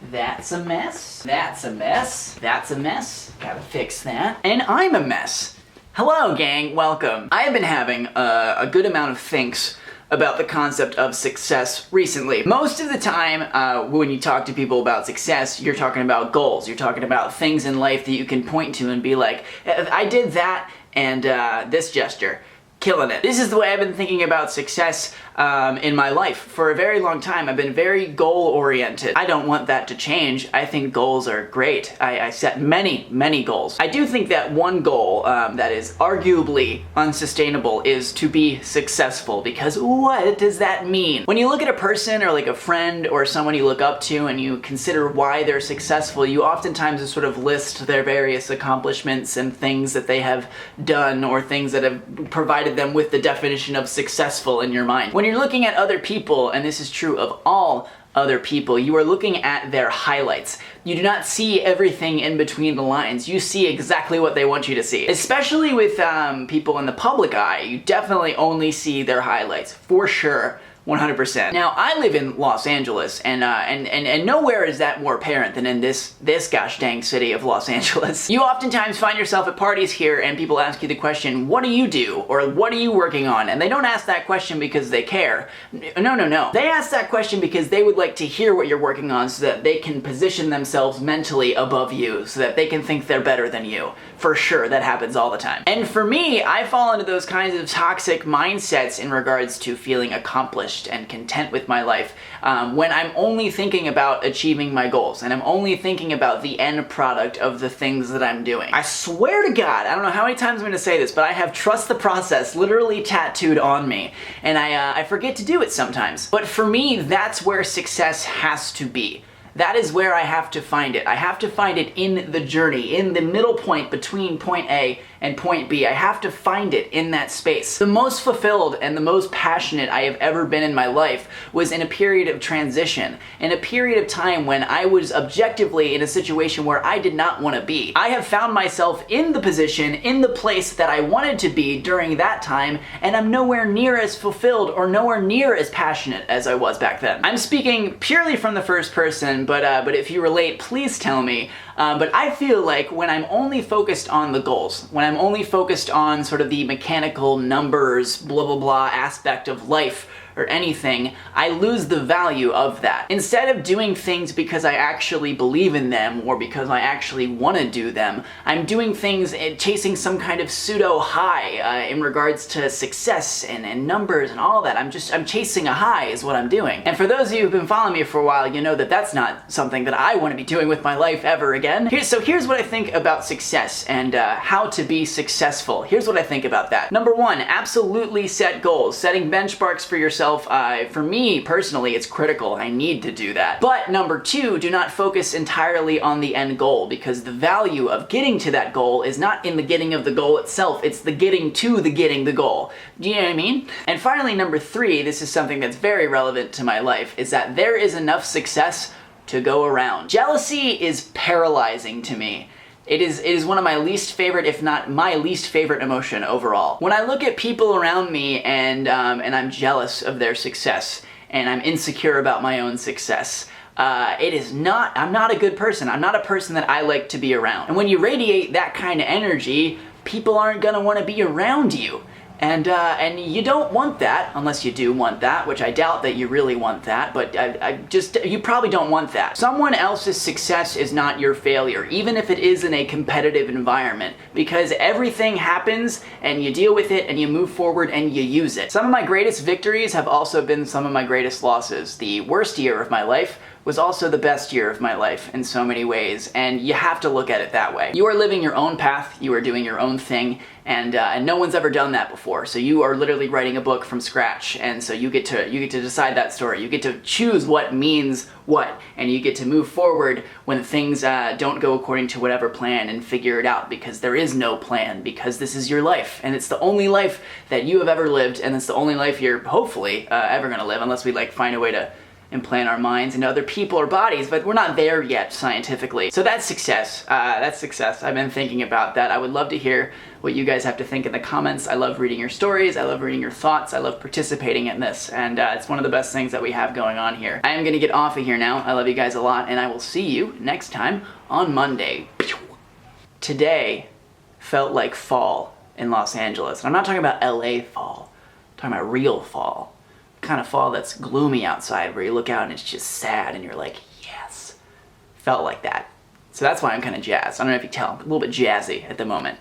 That's a mess. That's a mess. That's a mess. Gotta fix that. And I'm a mess. Hello, gang. Welcome. I have been having a good amount of thinks about the concept of success recently. Most of the time, when you talk to people about success, you're talking about goals. You're talking about things in life that you can point to and be like, I did that and this gesture. Killing it. This is the way I've been thinking about success in my life. For a very long time, I've been very goal-oriented. I don't want that to change. I think goals are great. I set many goals. I do think that one goal that is arguably unsustainable is to be successful, because what does that mean? When you look at a person or like a friend or someone you look up to and you consider why they're successful, you oftentimes sort of list their various accomplishments and things that they have done or things that have provided them with the definition of successful in your mind. When you're looking at other people, and this is true of all other people, you are looking at their highlights. You do not see everything in between the lines. You see exactly what they want you to see. Especially with people in the public eye, you definitely only see their highlights, for sure. 100%. Now, I live in Los Angeles, and nowhere is that more apparent than in this gosh dang city of Los Angeles. You oftentimes find yourself at parties here and people ask you the question, what do you do? Or what are you working on? And they don't ask that question because they care. No. They ask that question because they would like to hear what you're working on so that they can position themselves mentally above you, so that they can think they're better than you. For sure, that happens all the time. And for me, I fall into those kinds of toxic mindsets in regards to feeling accomplished and content with my life when I'm only thinking about achieving my goals and I'm only thinking about the end product of the things that I'm doing. I swear to God, I don't know how many times I'm going to say this, but I have trust the process literally tattooed on me, and I forget to do it sometimes. But for me, that's where success has to be. That is where I have to find it. I have to find it in the journey, in the middle point between point A and point B. I have to find it in that space. The most fulfilled and the most passionate I have ever been in my life was in a period of transition, in a period of time when I was objectively in a situation where I did not want to be. I have found myself in the position, in the place that I wanted to be during that time, and I'm nowhere near as fulfilled or nowhere near as passionate as I was back then. I'm speaking purely from the first person, but if you relate, please tell me. But I feel like when I'm only focused on the goals, when I'm only focused on sort of the mechanical numbers, blah blah blah aspect of life or anything, I lose the value of that. Instead of doing things because I actually believe in them or because I actually want to do them, I'm doing things chasing some kind of pseudo high in regards to success and numbers and all that. I'm chasing a high is what I'm doing. And for those of you who've been following me for a while, you know that that's not something that I want to be doing with my life ever again. Here's what I think about success and how to be successful. Here's what I think about that. Number one, absolutely set goals. Setting benchmarks for yourself, for me personally, it's critical. I need to do that. But number two, do not focus entirely on the end goal, because the value of getting to that goal is not in the getting of the goal itself, it's the getting to the getting the goal. Do you know what I mean? And finally, number three, this is something that's very relevant to my life, is that there is enough success to go around. Jealousy is paralyzing to me. It is one of my least favorite, if not my least favorite emotion overall. When I look at people around me and I'm jealous of their success and I'm insecure about my own success, I'm not a good person. I'm not a person that I like to be around. And when you radiate that kind of energy, people aren't gonna want to be around you. And you don't want that, unless you do want that, which I doubt that you really want that, but you probably don't want that. Someone else's success is not your failure, even if it is in a competitive environment, because everything happens and you deal with it and you move forward and you use it. Some of my greatest victories have also been some of my greatest losses. The worst year of my life was also the best year of my life in so many ways, and you have to look at it that way. You are living your own path, you are doing your own thing, and no one's ever done that before. So you are literally writing a book from scratch, and so you get to decide that story. You get to choose what means what, and you get to move forward when things don't go according to whatever plan and figure it out, because there is no plan, because this is your life, and it's the only life that you have ever lived, and it's the only life you're hopefully ever gonna live, unless we like find a way to implant our minds into other people or bodies, but we're not there yet scientifically. So that's success. That's success. I've been thinking about that. I would love to hear what you guys have to think in the comments. I love reading your stories. I love reading your thoughts. I love participating in this, and it's one of the best things that we have going on here. I am gonna get off of here now. I love you guys a lot, and I will see you next time on Monday. Today felt like fall in Los Angeles. And I'm not talking about LA fall. I'm talking about real fall. Kind of fall that's gloomy outside, where you look out and it's just sad and you're like, yes. Felt like that. So that's why I'm kind of jazzed. I don't know if you can tell, I'm a little bit jazzy at the moment.